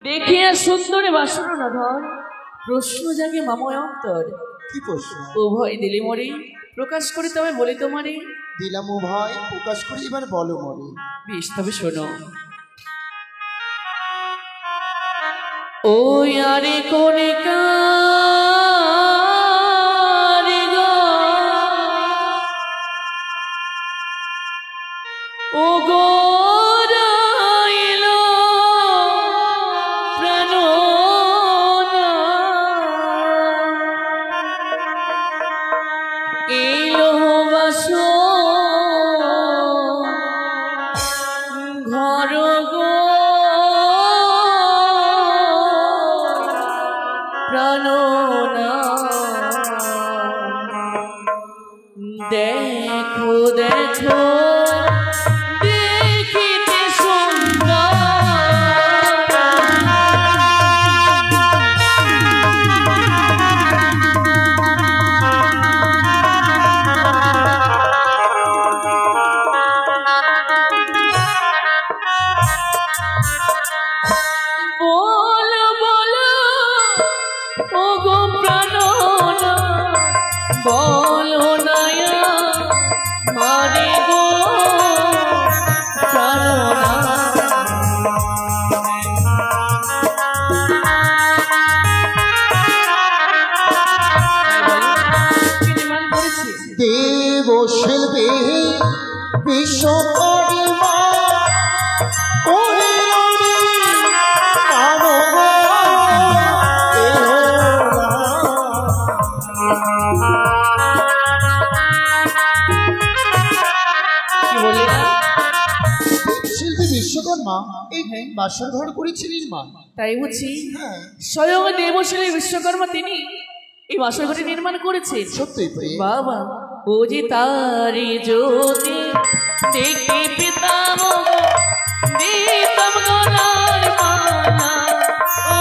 দেখিয়া সুন্দরে বাসন ধর প্রশ্ন জাগে মাময় অন্তর। কি প্রশ্ন? উভয় দিলি মরে প্রকাশ করি তবে বলি তোমারে। দিলাম উভয় প্রকাশ করি, এবার বলো মরে। বেশ তবে শোনো। ওই আরে কোনে ও গো দেখো দেখো দেখিতে সুন্দর বলো বলো ও গো প্রাণনা বলো নয়া মারে গো প্রাণনা দেব শিল্পী বিশ্বকর্মা শিল্পী বিশ্বকর্মা এই বাসর ঘর করেছিলেন মা। তাই বুঝি হ্যাঁ, স্বয়ং দেবশিলী বিশ্বকর্মা তিনি এই বাসর ঘরটি নির্মাণ করেছেন। সত্যই প্রিয় বাবা ও যে তারি জ্যোতি দেখে পিতাম দিতাম গলার মালা ও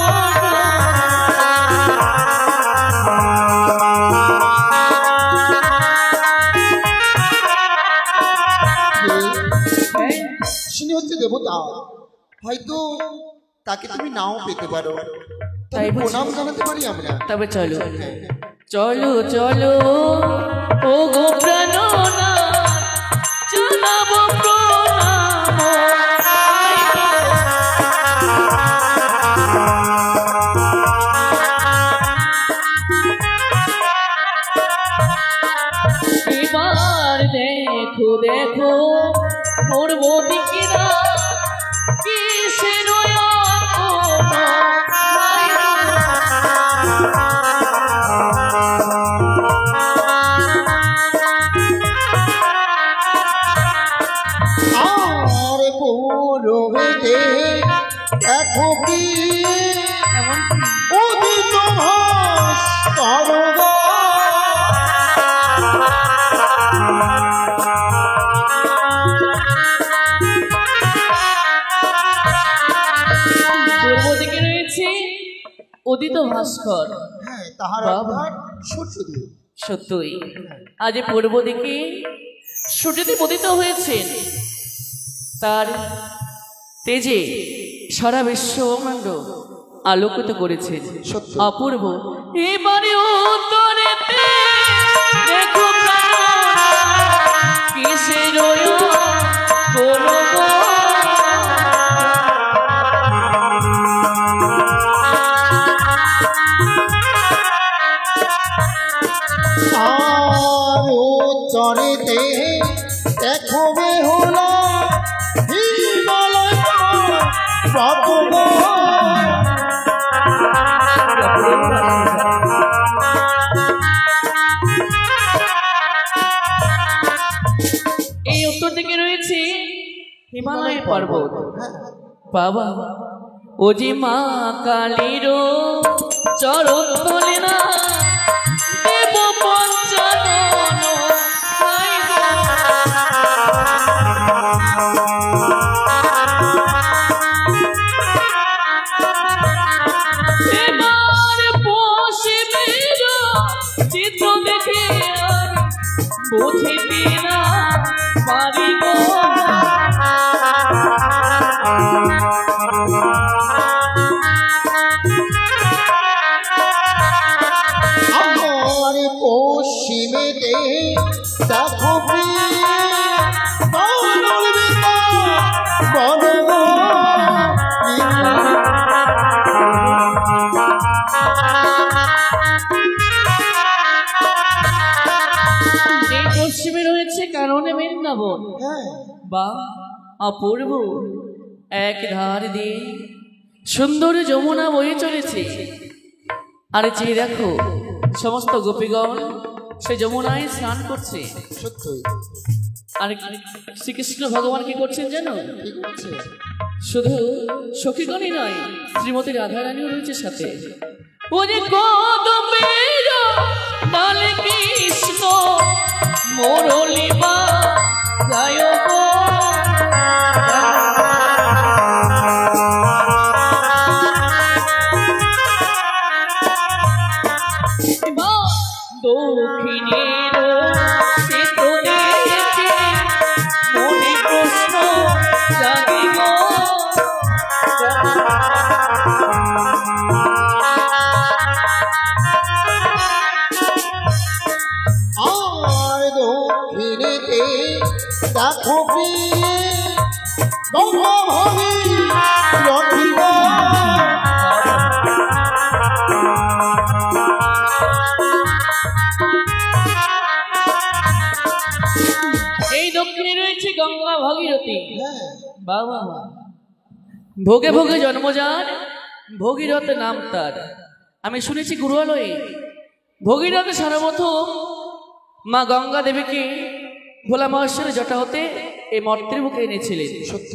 তিনি হচ্ছে দেবতা, হয়তো তাকে তুমি নাও পেতে পারো, তাই প্রণাম জানাতে পারি আমরা। তবে চলো চলো চলো ও গো প্রাণনা জানাবো প্রণাম এবার দেখো দেখো পূর্ব দিকেরা কিসের আর পৌরবেদে দেখো কি উদিত ভাস্কর গো। পূর্ব দিকে রয়েছে উদিত ভাস্কর। হ্যাঁ, তাহার অবতার সূর্যদেব। সত্যই আজ পূর্ব দিকে সূর্যদেব উদিত হয়েছেন, তার তেজে সারা বিশ্বব্রহ্মাণ্ড আলোকিত করেছেন। সত্য। অপূর্ব এবারে উত্তরেতে দেখো কিসের কোনো আর উত্তরেতে দেখো বেহুলা হিমালয় পর্বত। এই উত্তর দিকে রয়েছে হিমালয় পর্বত। বাবা ও যে মা কালীর চরণ তোলে না দেব পঞ্চানন এবার পশিবের চিত্র দেখে আর বুঝিতে না পারি গো। বা অপূর্ব এক ধার দিয়ে সুন্দর যমুনা বয়ে চলেছে। আর চেয়ে দেখো সমস্ত গোপীগণ সে যমুনায় স্নান করছে। সত্যই আর শ্রীকৃষ্ণ ভগবান কি করছেন জানো? কি করছে? শুধু সখীগণই নয়, শ্রীমতী রাধারানীও রয়েছে সাথে। ওরে কদমের ডালে কৃষ্ণ মুরলী বাজায় গো। দক্ষিণের চিত্র দেখে মনে প্রশ্ন জাগিব। আর দক্ষিণেতে দেখো গঙ্গাভবী রথিব। এই দক্ষিণে রয়েছে গঙ্গা ভাগীরথী। হ্যাঁ, বাবা ভোগে ভোগে জন্মযান, ভগীরথ নাম তার। আমি শুনেছি গুরুয়ালয়ে ভগীরথ সার্বপ্রথম মা গঙ্গা দেবীকে ভোলা মহেশ্বরের জটা হতে এই মর্তের বুকে এনেছিলেন। সত্য।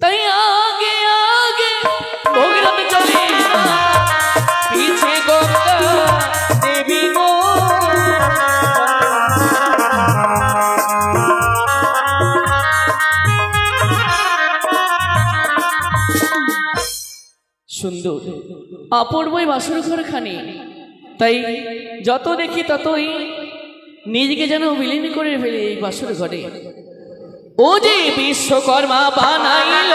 তাই আগে আগে ভগীরথ চলে পিছে গঙ্গা দেবী গো। সুন্দর অপূর্বই বাসর ঘরখানি। তাই যত দেখি ততই নিজেকে যেন বিলীন করে ফেলে এই বাসর ঘরে। ও যে বিশ্বকর্মা বানাইল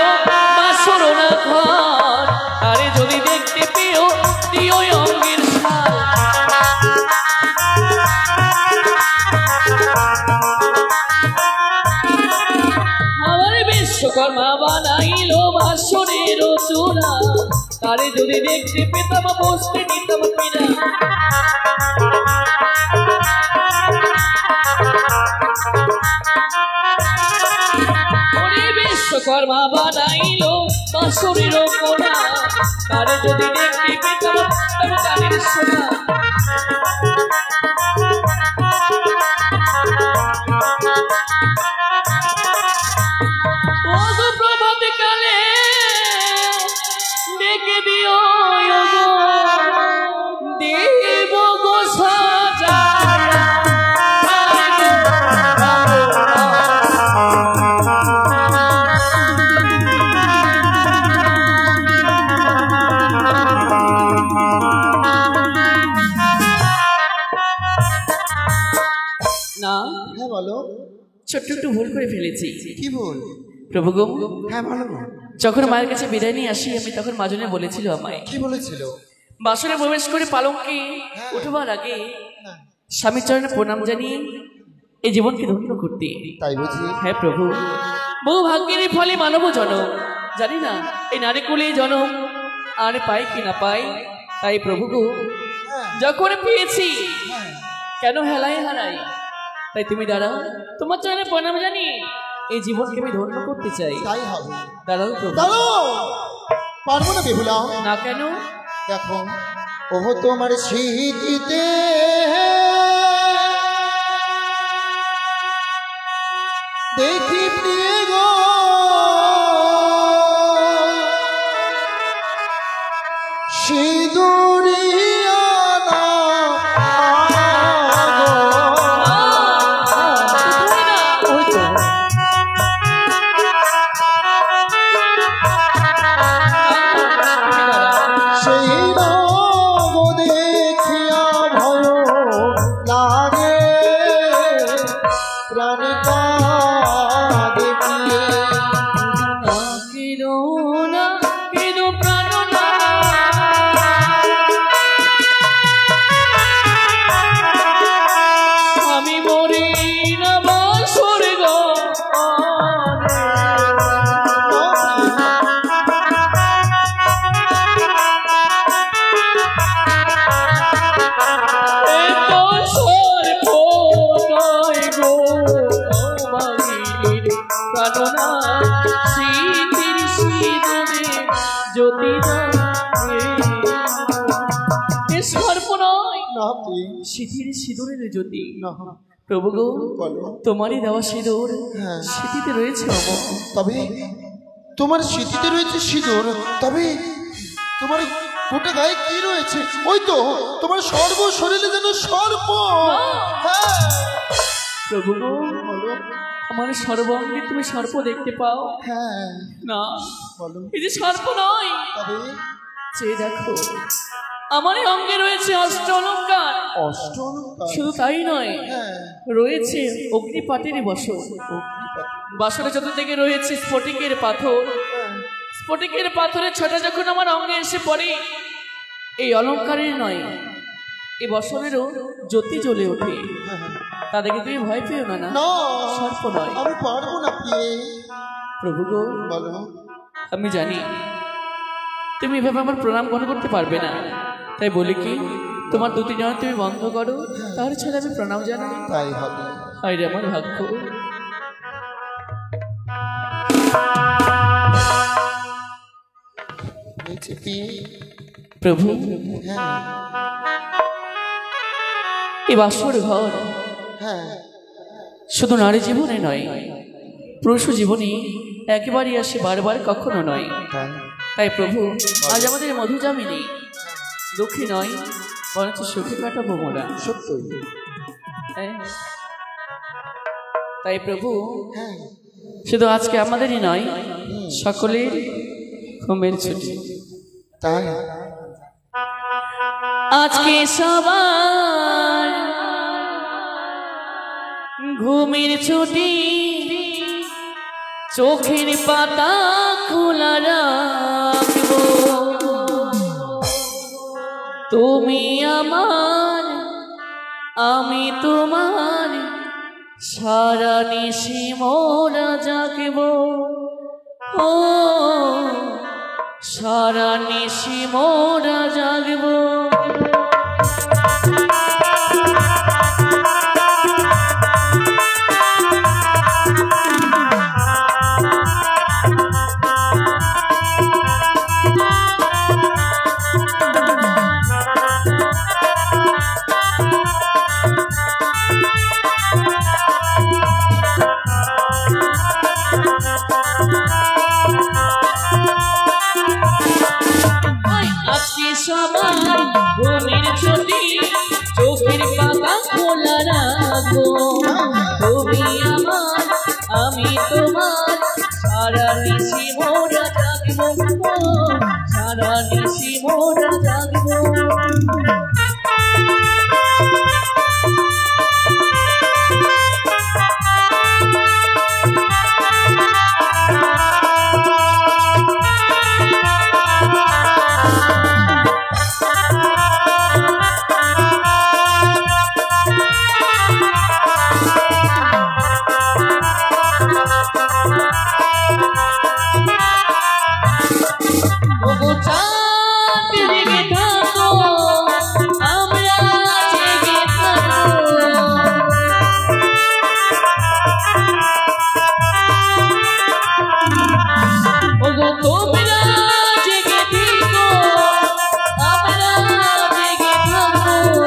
বাসর না ঘর, আরে যদি দেখতে পেও দিও অঙ্গের সার। আমার বিশ্বকর্মা বানাইল বাসরের চূড়া, আরে যদি দেখতে পেতাম বসতে নিতাম কিনা। বিশ্বকর্মা বানাইল বাসরের কোনা, আরে যদি দেখতে পেতাম তবে চাঁদের সোনা। প্রভাত কালে ডেকে দিও দেব গো সাজা। না, হ্যাঁ বলো। ছোট্ট একটু ভুল করে ফেলেছি। কি ভুল? প্রভু গো, হ্যাঁ বলো। যখন মায়ের কাছে বিদায় নিয়ে আসি আমি, তখন মাজনে বলেছিল আমায় কি বলেছিল? বাসনে প্রবেশ করে পালঙ্কে উঠবার আগে স্বামীর চরণে প্রণাম জানিয়ে এই জীবনকে ধন্য করতে। তাই বুঝি? হ্যাঁ প্রভু, বহু ভাগ্যের ফলে মানব জনম, জানি না এই নারী কুলে জনম আর পাই কি না পাই। তাই প্রভু গো, যখন পেয়েছি কেন হেলাই হারাই। তাই তুমি দাঁড়াও, তোমার চরণে প্রণাম জানিয়ে এই জীবনকে আমি ধন্য করতে চাই। তাই হবে। দাঁড়াও প্রভু। দাঁড়াও, পারবো না বেহুলা। না কেন? দেখো, ওহো তোমার স্মৃতিতে দেখি প্রিয় গো সিঁদুরিয়ানা সেই রঙ দেখিয়া ভয় লাগে প্রাণ কাঁদে প্রিয়ে। কেঁদো না, কেঁদো প্রাণ না, এ সর্প নয়, না প্রিয়ে, সিঁথির সিঁদুরের জ্যোতি। না। প্রভু গো, বলো। তোমারই দেওয়া সিঁদুর হ্যাঁ। সিঁথিতে রয়েছে অমর। তবে তোমার স্মৃতিতে রয়েছে সিঁদুর, তবে তোমার গোটা গায়ে কি রয়েছে? ওই তো তোমার সর্ব শরীরে যেন সর্প। হ্যাঁ। প্রভু গো, বলো। আমার সর্বাঙ্গে তুমি সর্প দেখতে পাও? হ্যাঁ। না, বলো। এই যে সর্প নয়, তবে চেয়ে দেখো, আমার এই অঙ্গে রয়েছে অষ্ট অলঙ্কার। অষ্ট অলঙ্কার। শুধু তাই নয়, হ্যাঁ। রয়েছে অগ্নিপাতের বসন। বাসনের চতুর্দিকে রয়েছে স্ফটিকের পাথর। স্ফটিকের পাথরের ছটা যখন আমার অঙ্গে এসে পড়ে, এই অলঙ্কারের নয়, এই বসনেরও জ্যোতি জ্বলে ওঠে। তাদেরকে তুমি ভয় পেও না। না, না, সর্প নয়। আমি পারবো না প্রিয়ে। প্রভু গো, বলো। আমি জানি তুমি এভাবে আমার প্রণাম গ্রহণ করতে পারবে না, তাই বলি কি, তোমার দুটি জন তুমি বন্ধ করো, তার ছাড়া আমি প্রণাম জানাই। তাই হবে। আরে আমার ভাগ্য। হয়েছে প্রিয়ে। প্রভু, হ্যাঁ। এই বাসর ঘর হ্যাঁ। শুধু নারী জীবনে নয়, পুরুষ জীবনে একেবারেই আসে, বারবার কখনো নয়। তাই। তাই প্রভু, আজ আমাদের মধুজামিনী দুঃখী নয়, বরঞ্চ সুখে কাটাবো মোরা। সত্যই। হ্যাঁ। তাই প্রভু, হ্যাঁ। শুধু আজকে আমাদেরই নয়, সকলের ঘুমের ছুটি। তাই। আজকে সবার ঘুমের ছুটি, চোখের পাতা খোলা রাখবো। তুমি আমার, আমি তোমার, সারা নিশি মোরা জাগবো। ও সারা নিশি মোরা জাগবো। আজকে সবাই ঘুমের ছুটি, চোখের পাতা খোলা রাখবো। তুমি আমার, আমি তোমার, সারা নিশি মোরা জাগবো। সারা নিশি মোরা জাগবো। ওগো চাঁদ জেগে থাকো, আমরা জেগে থাকবো। ওগো তোমরা জেগে থেকো, আমরা জেগে থাকবো।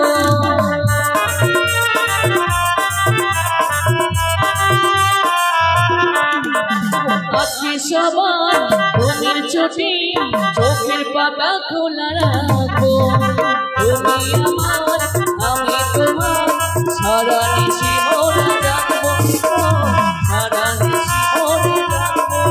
আজকে সবার ঘুমের ছুটি, চোখের পাতা খোলা রাখবো। তুমি আমার, আমি তোমার, সারা নিশি মোরা জাগবো। সারা নিশি মোরা জাগবো।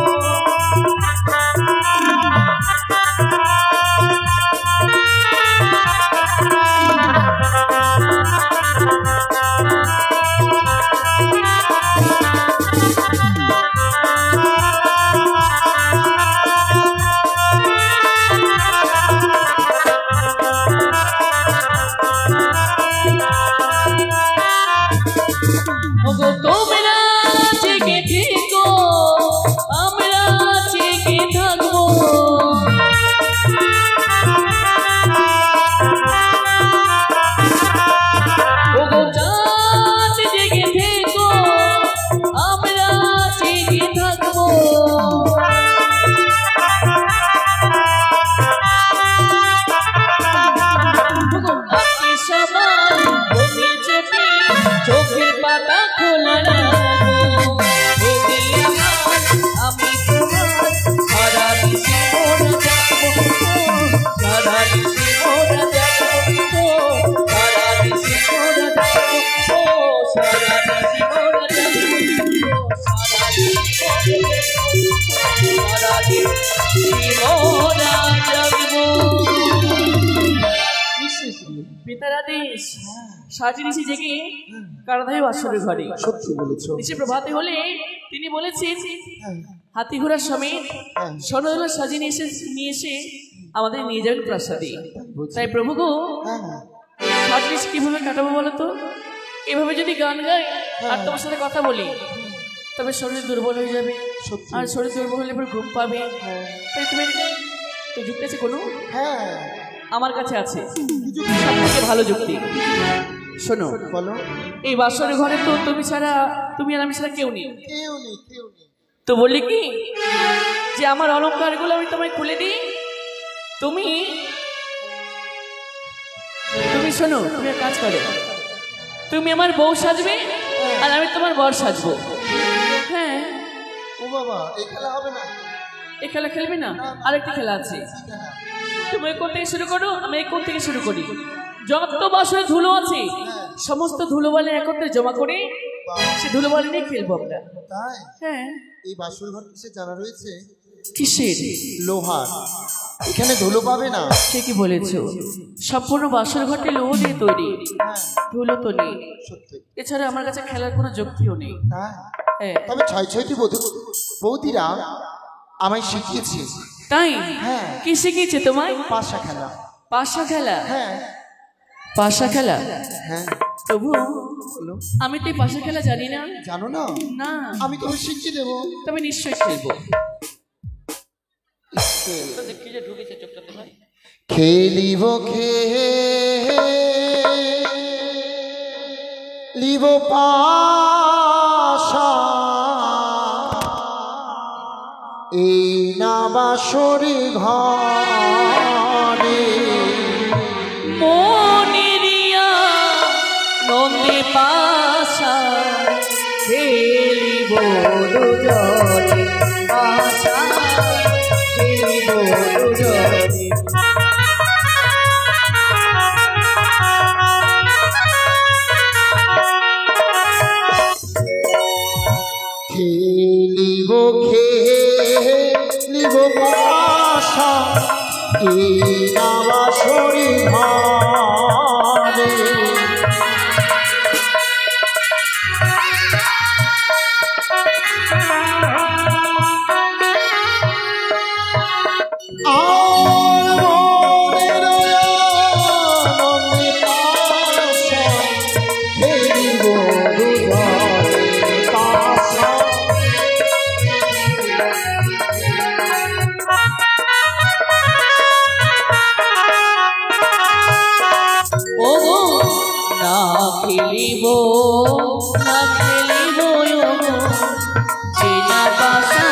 সারা নিশি মোরা জাগবো, সারা নিশি মোরা জাগবো, সারা নিশি মোরা জাগবো, সারা নিশি মোরা জাগবো। পিতারাদেশ সাজি নিশি জেগে কারাধায় বাসরের ঘরে। সত্যি বলেছো। নিশি প্রভাতে হলে তিনি বলেছেন হ্যাঁ, হাতি ঘোড়ার সমেত হ্যাঁ। স্বর্ণদোলা সাজিয়ে নিয়ে এসে আমাদের নিয়ে যাবেন প্রাসাদে। বুঝছি। তাই প্রভু গো, হ্যাঁ, হ্যাঁ। সাজ নিশি কিভাবে কাটাবো বলো তো? এভাবে যদি গান গাই আর তোমার সাথে কথা বলি তবে শরীর দুর্বল হয়ে যাবে, সত্যি। আর শরীর দুর্বল হলে পরে ঘুম পাবে। হ্যাঁ, তাই তুমি তো যুক্তি আছে কোনো? হ্যাঁ। আমার কাছে আছে কিছু সবথেকে ভালো যুক্তি। শোনো, বলো। এই বাসরের ঘরে তো তুমি ছাড়া, তুমি আর আমি ছাড়া কেউ নেই। কেউ নেই, কেউ নেই। তো বললি কি যে আমার অলংকারগুলো আমি তোমায় খুলে দিই, তুমি তুমি শোনো, তুমি এক কাজ করো, তুমি আমার বউ সাজবে আর আমি তোমার বর সাজবো। হ্যাঁ, ও বাবা, এই খেলা হবে না। এই খেলা খেলবে না? আরেকটি খেলা আছে, তুমি কোন থেকে শুরু করো, আমি কোন থেকে শুরু করি। যত বাসরে ধুলো আছে সমস্ত ধুলোবালি একত্রে জমা করে সে ধুলোবালি নিয়ে খেলবো আমরা। তাই? হ্যাঁ। এই বাসর ঘর কিসে জানা রয়েছে? কিসের? লোহার। এখানে ধুলো পাবে না। ঠিকই বলেছো, সম্পূর্ণ বাসর ঘরটি লোহা দিয়ে তৈরি, হ্যাঁ, ধুলো তো নেই। সত্যি। এছাড়া আমার কাছে খেলার কোনো যুক্তিও নেই। তাই? হ্যাঁ। তবে ছয় ছয়টি বৌদিরা আমায় শিখিয়েছে। তাই? হ্যাঁ। কি শিখিয়েছে তোমায়? পাশা খেলা। পাশা খেলা? হ্যাঁ, পাশা খেলা? হ্যাঁ। প্রভু, বলো। আমি তো এই পাশা খেলা জানি না। জানো না? না। আমি তোমায় শিখিয়ে দেবো। তবে নিশ্চয়ই খেলবো। খেলিব খেলিব পাশা, এই না বাসরি ঘরে। মনিরিয়া নন্দী পাশা খেলিব দুজনে, পাশা খেলিব দুজনে। খেলিব খেলিব পাশা, এই না বাসরি ঘরে। খেলিব না খেলিব চেনা পাশা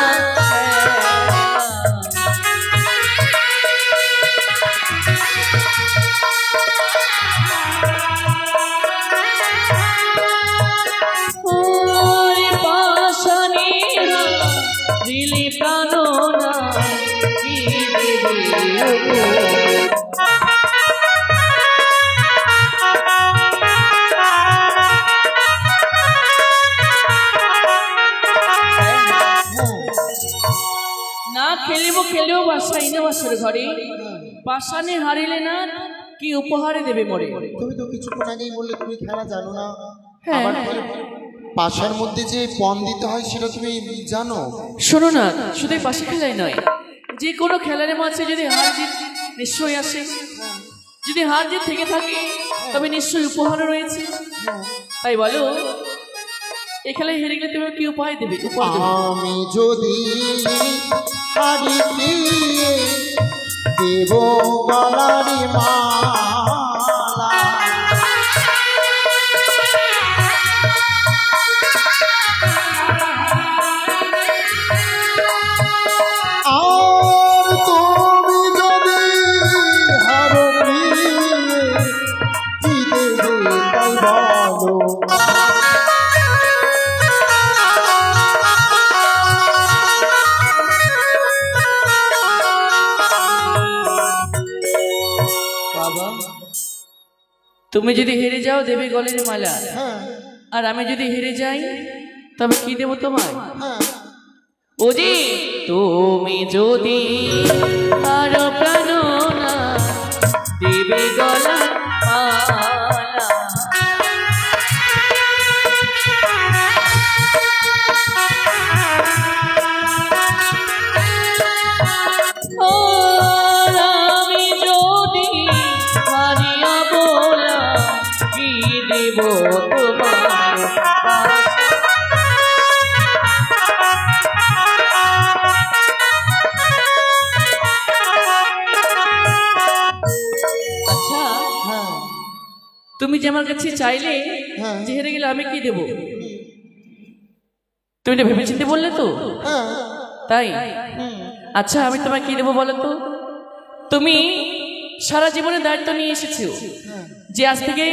পাশানি দিলি প্রাণনা কি দেবে খেলেও বাসাই না বাসার ঘরে পাশানে হারিলে না কি উপহারে দেবে মরে। তুমি তো কিছুক্ষণ আগেই বললে তুমি খেলা জানো না। হ্যাঁ, আবার পাশার মধ্যে যে পণ দিতে হয় সেটা তুমি জানো? শোনো না, শুধু পাশা খেলাই নয়, যে কোনো খেলার মাঝে যদি হার জিত নিশ্চয়ই আসে, যদি হার জিত থেকে থাকে তবে নিশ্চয়ই উপহারও রয়েছে। তাই বলো, এই খেলায় হেরে গেলে তুমি কি উপায় দেবে? আমি যদি হারি দেব গলারি মালা, আর তুমি যদি হারো কি দেবে তাই বলো। বাবা, তুমি যদি হেরে যাও দেবে গলের মালা, হ্যাঁ আর আমি যদি হেরে যাই তবে কি দেবো তোমায়? হ্যাঁ ও যে তুমি যদি আর প্রাণ না দেবে গলার মালা। আর আমি যদি হারিয়া বলা কি দেব তোমার? আচ্ছা, হ্যাঁ তুমি যে আমার কাছে চাইলে হ্যাঁ। যে হেরে গেলে আমি কি দেব, তুমি এটা ভেবে চিন্তে বললে তো? হ্যাঁ তাই? আচ্ছা, আমি তোমায় কি দেবো বলো তো? তুমি সারা জীবনের দায়িত্ব নিয়ে এসেছো, যে আজ থেকে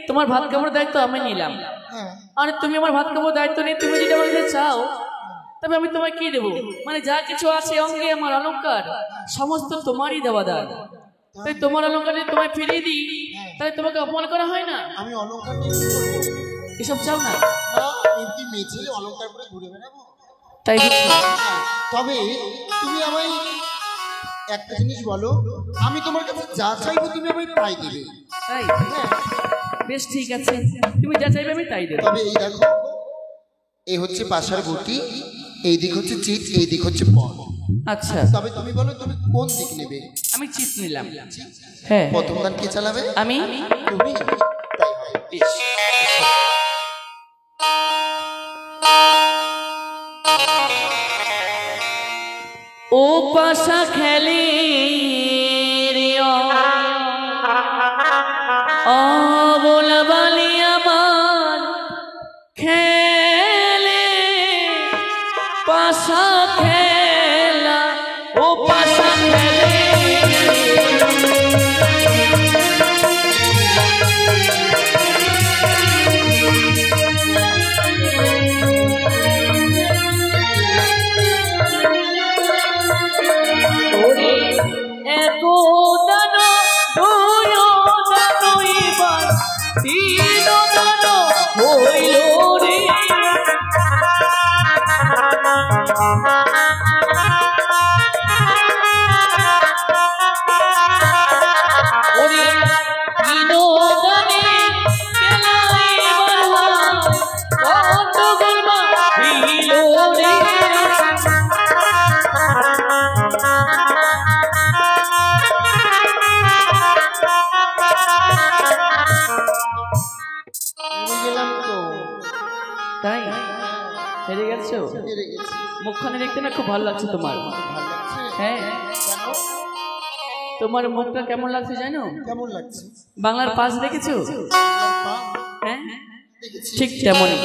তোমার ভাত খাবার দায়িত্ব আমি নিলাম, হ্যাঁ আর তুমি আমার ভাত খাবার দায়িত্ব নিয়ে তুমি যদি আমার কাছে চাও তবে আমি তোমায় কি দেবো? মানে যা কিছু আছে অঙ্গে আমার অলংকার সমস্ত তোমারই দেওয়া দান, তাই তোমার অলংকার যদি তোমায় ফিরিয়ে দিই তাহলে তোমাকে অপমান করা হয় না? আমি অলংকার নিয়ে কি করবো? এসব চাও না? আমি কি মেয়ে ছেলে অলংকার করে ঘুরে বেড়াবো? তাই বুঝছি। তবে তুমি আমায় একটা জিনিস বলো, আমি তোমার কাছে যা চাইবো তুমি আমায় তাই দেবে। তাই? হ্যাঁ বেশ ঠিক আছে, তুমি যা চাইবে আমি তাই দেবো। তবে এই দেখো, এই হচ্ছে পাশার গতি, এই দিক হচ্ছে চিত, এই দিক হচ্ছে পথ। আচ্ছা, তবে তুমি বলো তুমি কোন দিক নেবে? আমি চিট নিলাম। হ্যাঁ, প্রথম গান কে চালাবে? আমি। তুমি? তাই হয়। বেশ। ও পাশা খেলে রে অবলা বালি আমার খেলে পাশা খেলা, ও পাশা খেলে ওরে একো দানো দুয় দানো এবার তিন দানো হইল রে। ওরে তিন দানে খেলা এবার কত গলমা হইল রে। হেরে গেলাম তো। তাই? হেরে গেছো? হেরে গেছি। মুখখানে দেখতে না খুব ভালো লাগছে তোমার। ভালো লাগছে? হ্যাঁ, কেন? তোমার মুখটা কেমন লাগছে জানো? কেমন লাগছে? বাংলার পাস দেখেছো? পা? হ্যাঁ, দেখেছি। ঠিক তেমনই।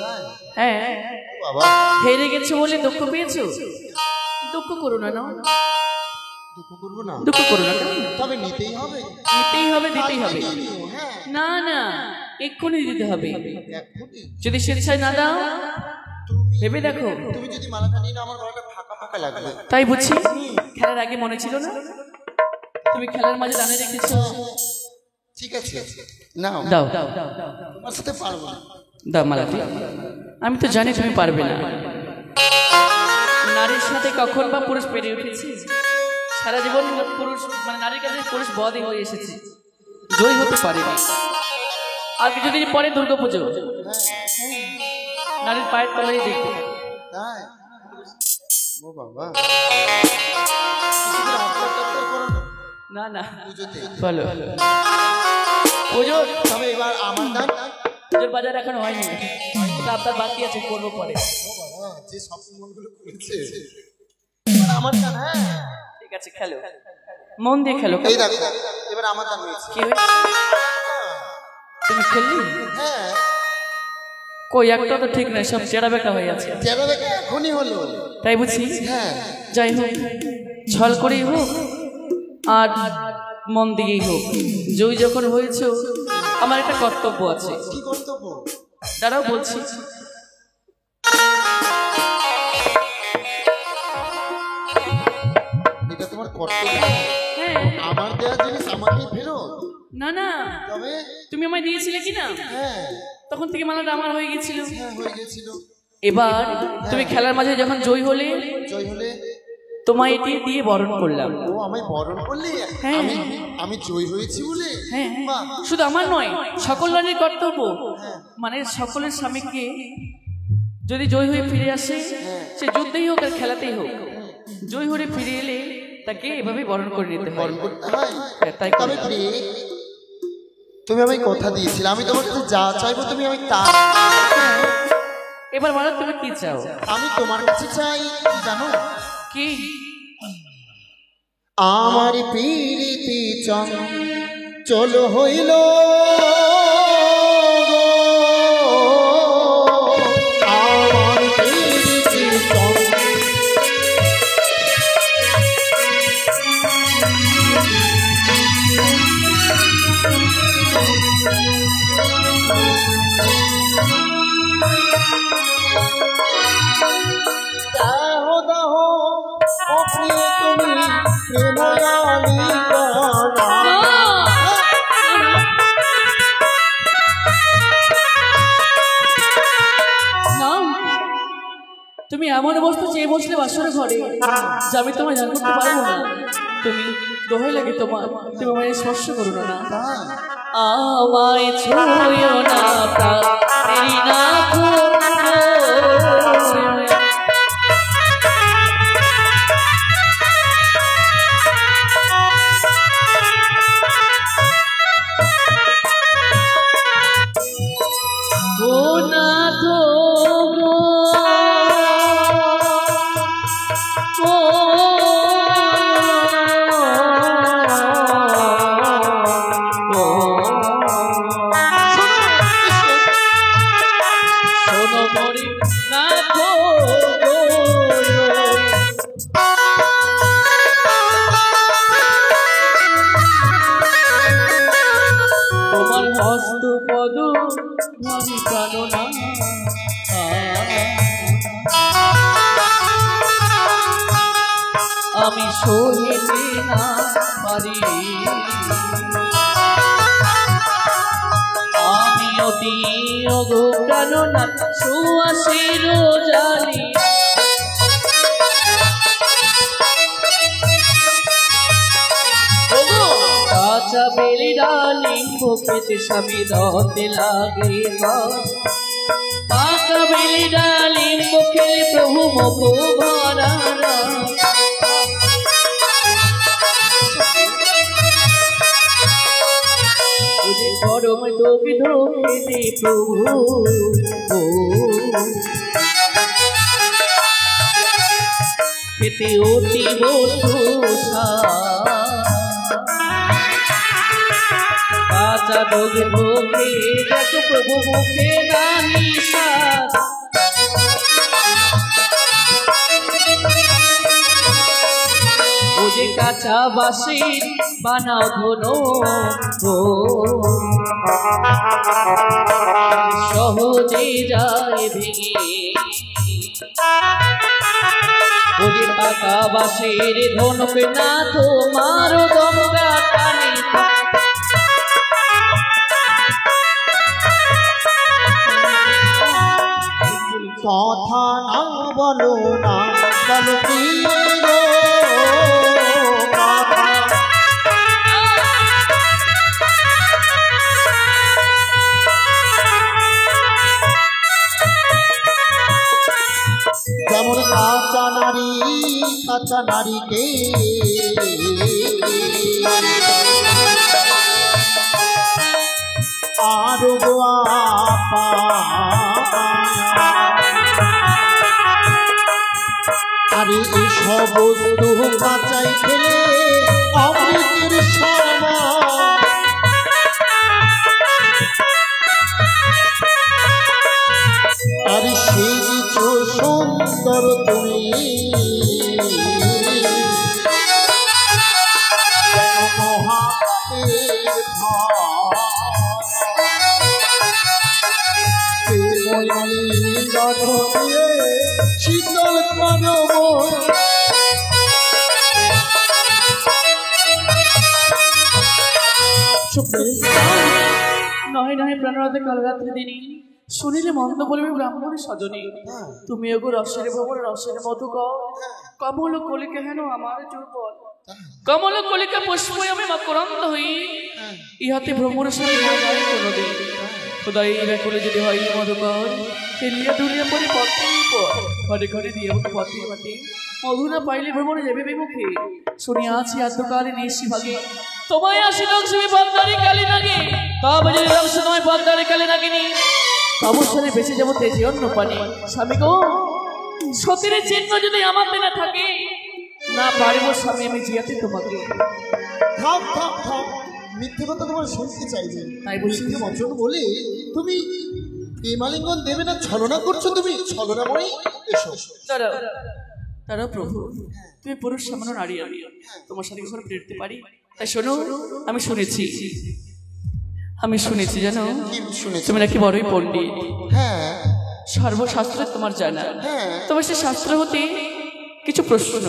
তাই? হ্যাঁ, বাবা, হেরে গেছো বলে দুঃখ পেয়েছো? দুঃখ করো না, না দুঃখ করবো না। দুঃখ করো না, তবে নিতেই হবে। নিতেই হবে, দিতেই হবে। কালকে নিও, হ্যাঁ। না না, এক্ষুনি দিতে হবে। এক্ষুনি? যদি স্বেচ্ছায় না দাও তুমি ভেবে দেখো। তুমি যদি মালাটা নিয়ে না, আমার গলাটা ফাঁকা ফাঁকা লাগবে। তাই বুঝছি, খেলার আগে মনে ছিল না তুমি খেলার মাঝে দানে রেখেছো? ঠিক আছে, নাও। দাও তোমার সাথে পারবো না। দাও মালাটি। আমি তো জানি তুমি পারবে না। নারীর সাথে কখন বা পুরুষ পেরে উঠেছে? সারা জীবন পুরুষ মানে নারীর কাছে পুরুষ বদই হয়ে এসেছে, জয় হতে পারেনি। আর কিছুদিন পরে দুর্গাপুজো, নারীর পায়ের তলায় দেখবে। তাই? ও বাবা, কিছু করে আবদার করো না। না না, পুজোতে। বলো পুজোর তবে এবার আমার দান। পুজোর বাজার এখন হয়নি, আপনার বাকি আছে, করবো পরে। ও বাবা, যে সব মনগুলো খুলেছে। আমার দান, হ্যাঁ। ঠিক আছে, খেলো, মন দিয়ে খেলো। এই দেখো, এবার আমার দান হয়েছে। কি হয়েছে? তুমি খেললি? হ্যাঁ। কই একটা তো ঠিক নাই, সব চেরা বেকা হয়ে আছে। যেটা দেখে এখনই হলো। তাই বুঝছি। হ্যাঁ। যাই হোক, ছল করেই হোক আর মন দিয়েই হোক, জয় যখন হয়েছে আমার একটা কর্তব্য আছে। কি কর্তব্য? দাঁড়াও বলছি। এটা তোমার কর্তব্য। হ্যাঁ, আমি আমার দেওয়া জিনিস আমাকেই ফেরত? না না, তবে তুমি আমায় দিয়েছিলে কি না, হ্যাঁ তখন থেকে মালাটা আমার হয়ে গেছিল। হ্যাঁ হয়ে গেছিল। এবার তুমি খেলার মাঝে যখন জয় হলে, জয় হলে তোমায় এটি দিয়ে বরণ করলাম। ও আমায় বরণ করলে? হ্যাঁ। আমি আমি জয় হয়েছি বলে? হ্যাঁ বাহ। শুধু আমার নয়, সকল রানীর কর্তব্য, মানে সকলের স্বামীকে যদি জয় হয়ে ফিরে আসে, সে যুদ্ধেই হোক আর খেলাতেই হোক, জয় হয়ে ফিরে এলে তাকে এভাবে বরণ করে নিতে হয়। বরণ করতে হয়। হ্যাঁ, তাই তবে করে। প্রিয়ে, তুমি আমায় কথা দিয়েছিলে আমি তোমার কাছে যা চাইবো তুমি আমি তা। এবার বলো তুমি কি চাও? আমি তোমার কাছে চাই কি জানো? কি? আমার পীড়িতি চলো হইল আমার পীড়িতি দাহ দাহ ও প্রিয় তুমি প্রেময়ালী তুমি এমন বস্তু চেয়ে বসলে বাসরে ঘরে যে আমি তোমায় জান করতে পারবো না। তুমি দোহাই লাগে তোমার, তুমি আমায় স্পর্শ করো না। আমায় ছুঁয়ো না প্রাণেরই না আমি সহিতে না পারি, আমি অতি অগো কারণা সুয়াসের জালি। কাঁচা বেলি ডালিম বুকেতে স্বামী দতে লাগে, পাকা বেলি ডালিম বুকে প্রভু মুখ ভরা। গরম ডোবে ধোকে দে প্রভু, খেতে অতি বসু কাঁচা ডোবে ধোকে দেখো প্রভু মুখে নানি সাত। ও যে কাঁচা বাসি বানাও ধনো সহজে যায় ভেঙে, ওরে পাকা বাসের ধনুক না তোমার দমকা টানে। কথা না বলো না বলো প্রিয় যেমন কাঁচা নারীকে আরো আপা আরে এই সমস্ত কাঁচাই খেলে অমৃতের সমান। আরে সেই কিছু সুন্দর তুমি শীতল করব নহে নহে প্রাণরাতে কাল রাত্রি দিনই শুনিলে মন্দ বলবে ব্রাহ্মণের সজনী। তুমি ওগো রসের ভবন রসের মধু কমল কলিকা হেন আমার যৌবন কমল কলিকা পুষ্পই আমি মকরন্দ হই ইহাতে ভ্রমর সাথে না যায় কোনোদিন। খোদাই ব্যাকুলে যদি হয় মধুকর ফেলিয়া দুলিয়া পরে পথের পর ঘরে ঘরে দিয়ে পথে পথে মধু না পাইলে ভ্রমণে যাবে বিমুখে। শুনিয়া আছি আদ্যকালে নিশি ভাগে তোমায় আসি লক্ষ্মী পদ্মারে কালী নাগে তবে যদি লক্ষ্মী তোমায় পদ্মারে কালী নাগিনি অবসরে বেঁচে যাবো তেজে অন্য পানি। স্বামী গো সতীর চিহ্ন যদি আমাতে না থাকে না পারিব স্বামী আমি জিয়াতে তোমাকে। থাক থাক থাক, মিথ্যে কথা তোমার শুনতে চাইছি তাই বলছি বচন বলে তুমি প্রেমালিঙ্গন দেবে না ছলনা করছো তুমি ছলনাময়ী। এসো দাঁড়াও দাঁড়াও প্রভু, তুমি পুরুষ সামান্য নারী আমি তোমার সাথে ঘরে ফিরতে পারি। তাই শোনো আমি শুনেছি জানো তুমি নাকি বড়ই পণ্ডিত। হ্যাঁ সর্বশাস্ত্র তোমার জানা। তবে সে শাস্ত্র হতে কিছু প্রশ্ন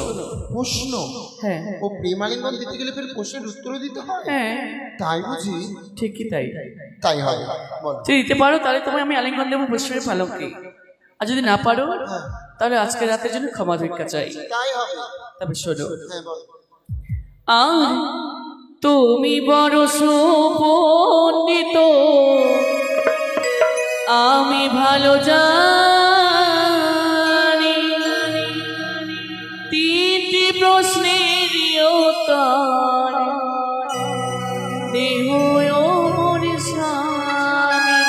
হ্যাঁ ও প্রেমালিঙ্গন দিতে গেলে ফের প্রশ্নের উত্তর দিতে হয়। হ্যাঁ তাই বুঝি? ঠিকই তাই তাই হয়। যদি দিতে পারো তাহলে তোমায় আমি আলিঙ্গন দেবো প্রশ্নের পালকে, আর যদি না পারো তাহলে আজকে রাতের জন্য ক্ষমা ভিক্ষা চাই। তাই হবে। তবে শোনো আর তুমি বড় সুপণ্ডিত আমি ভালো জানি তিনটি প্রশ্নের উত্তর দেহ মোর স্বামী।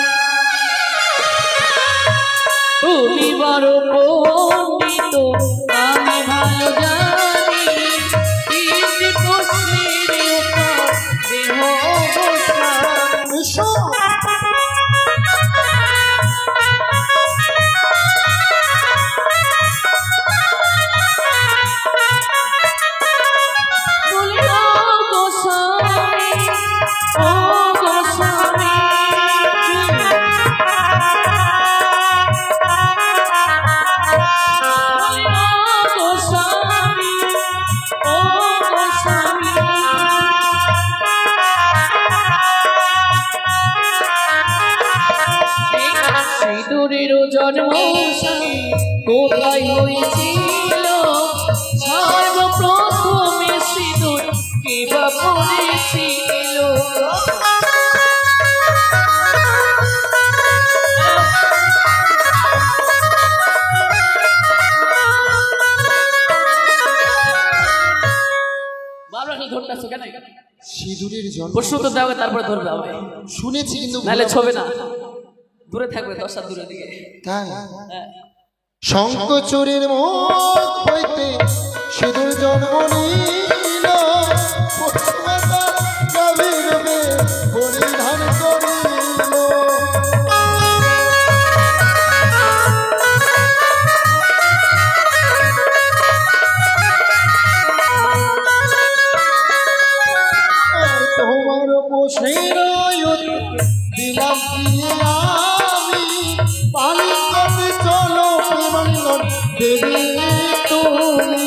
তুমি বড় পণ্ডিত আমি ভালো জানি তিনটি প্রশ্নের উত্তর দেহ মোর স্বামী। জন্ম কোথায় হয়েছিল সর্বপ্রথমে সিঁদুর কে বা পড়েছিল। সিঁদুরের জন্ম প্রশ্ন তো দেওয়া তারপরে ধরবে শুনেছি কিন্তু নাহলে ছবে না, দূরে থাকবে 10 হাত দূরে দিকে। তাই শঙ্কচূড়ের মুখ হইতে সিঁদুর জন্ম নিল পরিধান করিল। তোমার পোষের দিলাম আমি পালিঙ্গনে চলো প্রেমালিঙ্গন দেবে তুমি।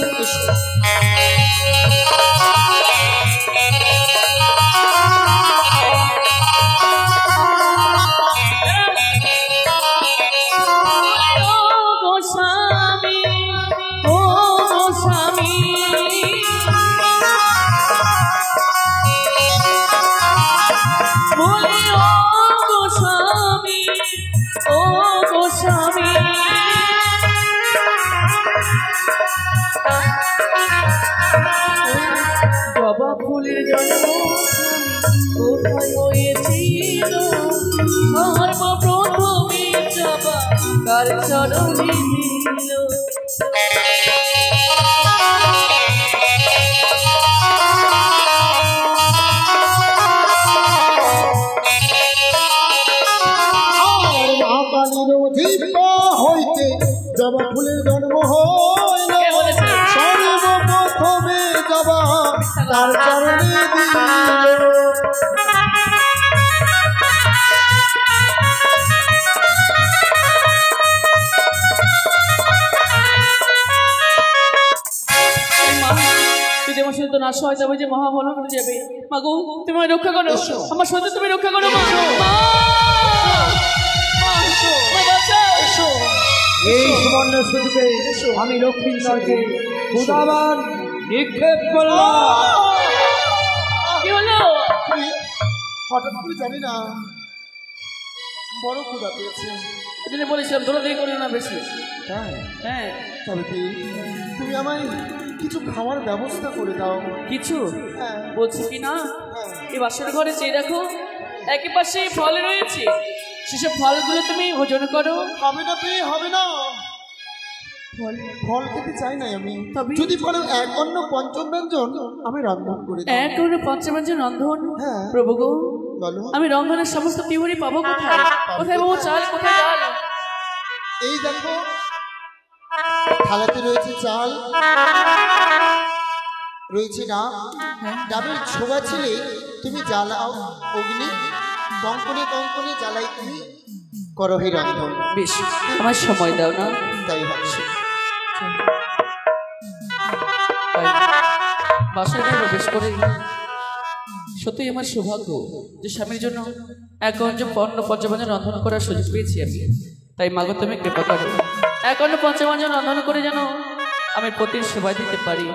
জবা ফুলের জন্ম কোথায় হয়েছিল সর্বপ্রথমে জবা কার চরণে দিল। হইতে জবা ফুলের জন্ম হইল সর্বপ্রথমে জবা তার চরণে দিল। অসহায় যাবে যে মহাবল করে যাবে। মাগো তুমি আমায় রক্ষা করো, এসো। আমার সন্তান তুমি রক্ষা করো মা। এসো। মা! এসো, মা, বাঁচাও। এসো। এই সুবর্ণ সুযোগে আমি লক্ষ্মীন্দরকে উদামান নিক্ষেপ করলাম। কি হলো? তুমি হঠাৎ করে জানি না বড় ক্ষুধা পেয়েছে। ওই জন্য বলেছিলাম দৌড়াদৌড়ি করিও না বেশি। তাই হ্যাঁ, তবে কি তুমি আমায় কিছু খাওয়ার ব্যবস্থা করে দাও। কিছু হ্যাঁ বলছি কি না, হ্যাঁ। এই বাসর ঘরে চেয়ে দেখো, একই পাশে ফল রয়েছে, সেসব ফলগুলো তুমি ভোজন করো। হবে না পেয়ে হবে না, ফল খেতে চাই না আমি। তবে? যদি বলো এক অন্ন পঞ্চম ব্যঞ্জন আমি রন্ধন করে দাও। এক করে পঞ্চমাঞ্জন রন্ধন। হ্যাঁ। প্রভু গো, বলো। আমি রন্ধনের সমস্ত তিহরি পাবো কোথায়? কোথায় পাবো চাল, কোথায় ডাল? এই দেখো থালাতে রয়েছে চাল, রয়েছে ডাব। হ্যাঁ। ডাবের ছোবা ছিলে তুমি জ্বালাও অগ্নি, কঙ্কনে কঙ্কনে জ্বালাই তুমি করো হে রন্ধন। বেশ, আমার সময় দাও না। তাই ভাবছি। তাই বাসায় প্রবেশ করে সত্যিই আমার সৌভাগ্য যে স্বামীর জন্য এক অঞ্জ পণ্য পঞ্চমাঞ্জন রন্ধন করার সুযোগ পেয়েছি আমি। তাই মাগো তুমি কৃপা করো, এক অন্য পঞ্চমাঞ্জন রন্ধন করে যেন আমি পতির সেবা দিতে পারি।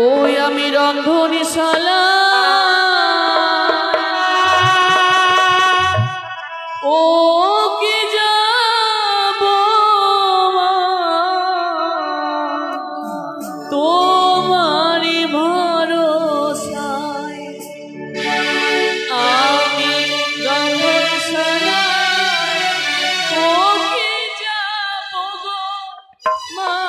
ওই আমি রন্ধনশালা, ও কি